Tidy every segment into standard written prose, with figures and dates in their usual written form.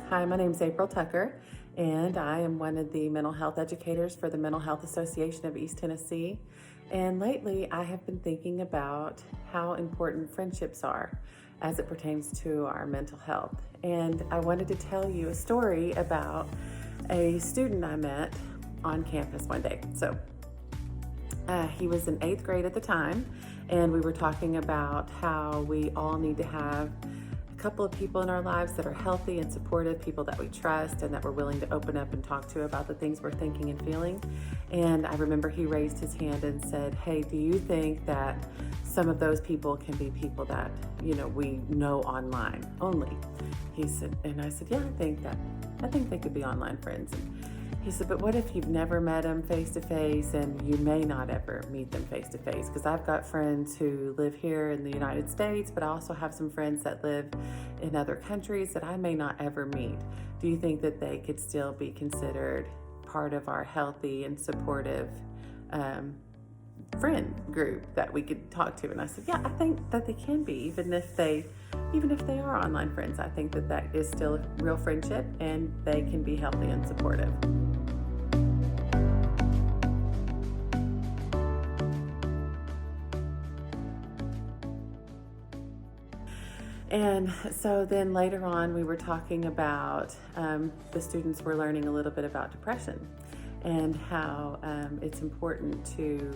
Hi, my name is April Tucker, and I am one of the mental health educators for the Mental Health Association of East Tennessee. And lately, I have been thinking about how important friendships are as it pertains to our mental health. And I wanted to tell you a story about a student I met on campus one day. He was in 8th grade at the time, and we were talking about how we all need to have a couple of people in our lives that are healthy and supportive, people that we trust and that we're willing to open up and talk to about the things we're thinking and feeling. And I remember he raised his hand and said, "Hey, do you think that some of those people can be people that, we know online only?" He said, and I said, "Yeah, I think they could be online friends." And he said, "But what if you've never met them face to face and you may not ever meet them face to face? Because I've got friends who live here in the United States, but I also have some friends that live in other countries that I may not ever meet. Do you think that they could still be considered part of our healthy and supportive friend group that we could talk to?" And I said, "Yeah, I think that they can be, even if they are online friends. I think that is still a real friendship and they can be healthy and supportive." And so then later on, we were talking about the students were learning a little bit about depression and how it's important to,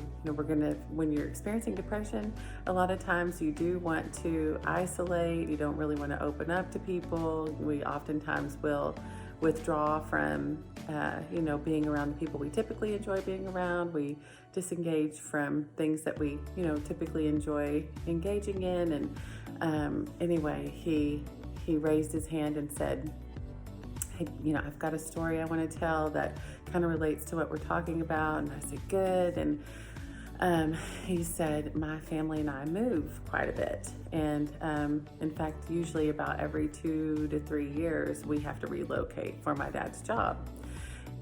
when you're experiencing depression, a lot of times you do want to isolate, you don't really want to open up to people. We oftentimes will withdraw from, being around the people we typically enjoy being around. We disengage from things that we, typically enjoy engaging in. And anyway, he raised his hand and said, "Hey, I've got a story I want to tell that kind of relates to what we're talking about." And I said, "Good." And he said, "My family and I move quite a bit. And in fact, usually about every 2 to 3 years, we have to relocate for my dad's job.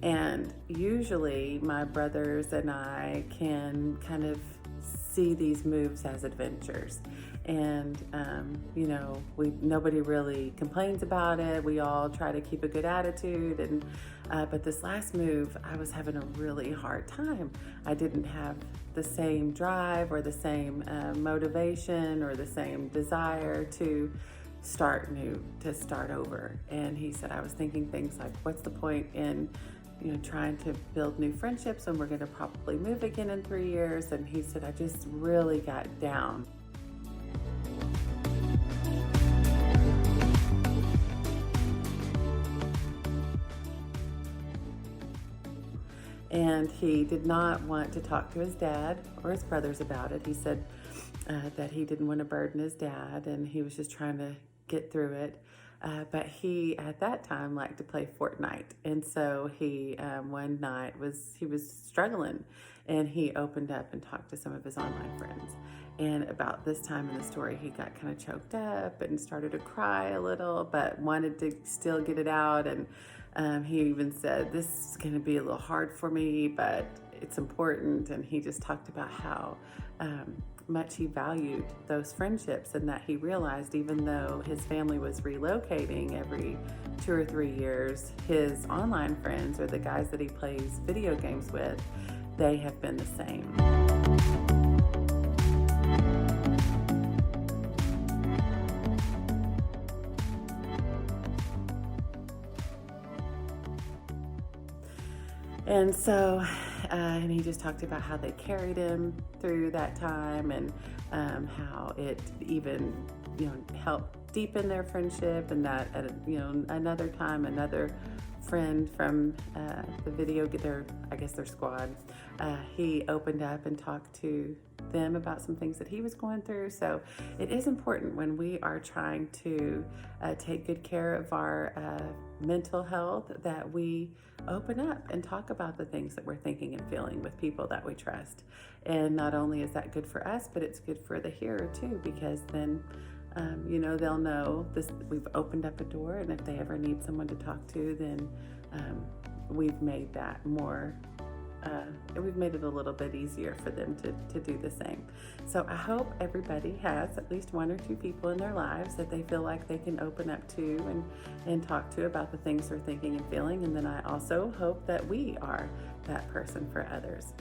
And usually my brothers and I can kind of see these moves as adventures. And, nobody really complains about it. We all try to keep a good attitude. And but this last move, I was having a really hard time. I didn't have the same drive or the same motivation or the same desire to start new, to start over." And he said, "I was thinking things like, what's the point in trying to build new friendships when we're going to probably move again in 3 years?" And he said, "I just really got down." And he did not want to talk to his dad or his brothers about it. He said that he didn't want to burden his dad and he was just trying to get through it. But he, at that time, liked to play Fortnite. And so he, one night, he was struggling and he opened up and talked to some of his online friends. And about this time in the story, he got kind of choked up and started to cry a little, but wanted to still get it out. And he even said, "This is going to be a little hard for me, but it's important." And he just talked about how much he valued those friendships and that he realized even though his family was relocating every 2 or 3 years, his online friends or the guys that he plays video games with, they have been the same. And so, and he just talked about how they carried him through that time and how it even, helped deepen their friendship. And that, at another time, another friend from their squad, he opened up and talked to them about some things that he was going through. So it is important when we are trying to take good care of our mental health that we open up and talk about the things that we're thinking and feeling with people that we trust. And not only is that good for us, but it's good for the hearer too, because then they'll know this, we've opened up a door, and if they ever need someone to talk to, then we've made that more we've made it a little bit easier for them to do the same. So I hope everybody has at least one or two people in their lives that they feel like they can open up to and talk to about the things they're thinking and feeling. And then I also hope that we are that person for others.